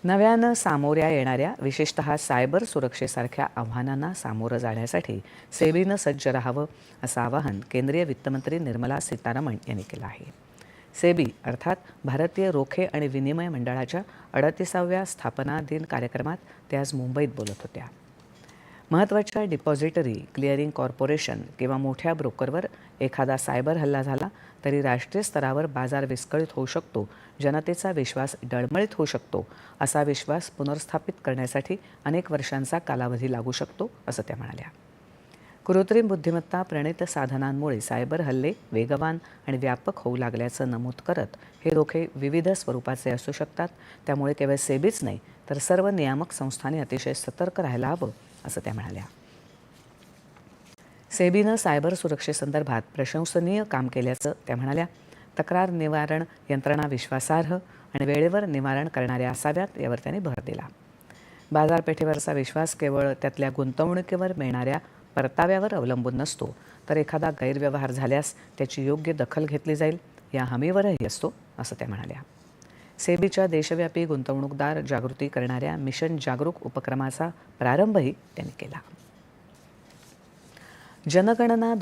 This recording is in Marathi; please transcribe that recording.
नव्यानं सामोऱ्या येणाऱ्या विशेषतः सायबर सुरक्षेसारख्या आव्हानांना सामोरं जाण्यासाठी सेबीनं सज्ज राहावं असं आवाहन केंद्रीय वित्तमंत्री निर्मला सीतारामन यांनी केलं आहे. सेबी अर्थात भारतीय रोखे आणि विनिमय मंडळाच्या 38व्या स्थापना दिन कार्यक्रमात ते आज मुंबईत बोलत होत्या. महत्त्वाच्या डिपॉझिटरी क्लिअरिंग कॉर्पोरेशन किंवा मोठ्या ब्रोकरवर एखादा सायबर हल्ला झाला तरी राष्ट्रीय स्तरावर बाजार विस्कळीत होऊ शकतो, जनतेचा विश्वास डळमळीत होऊ शकतो. असा विश्वास पुनर्स्थापित करण्यासाठी अनेक वर्षांचा कालावधी लागू शकतो, असं त्या म्हणाल्या. कृत्रिम बुद्धिमत्ता प्रणीत साधनांमुळे सायबर हल्ले वेगवान आणि व्यापक होऊ लागल्याचं नमूद करत हे धोके विविध स्वरूपाचे असू शकतात. त्यामुळे केवळ सेबीच नाही तर सर्व नियामक संस्थांनी अतिशय सतर्क राहायला हवं, असं त्या म्हणाल्या. सेबीनं सायबर सुरक्षेसंदर्भात प्रशंसनीय काम केल्याचं त्या म्हणाल्या. तक्रार निवारण यंत्रणा विश्वासार्ह आणि वेळेवर निवारण करणाऱ्या असाव्यात, यावर त्यांनी भर दिला. बाजारपेठेवरचा विश्वास केवळ त्यातल्या गुंतवणुकीवर मिळणाऱ्या परताव्यावर अवलंबून नसतो, तर एखादा गैरव्यवहार झाल्यास त्याची योग्य दखल घेतली जाईल या हमीवरही असतो, असं त्या म्हणाल्या. सेबीच्या देशव्यापी गुंतवणूकदार जागृती करणाऱ्या मिशन जागरूक उपक्रमाचा प्रारंभही त्यांनी केला. जनगणना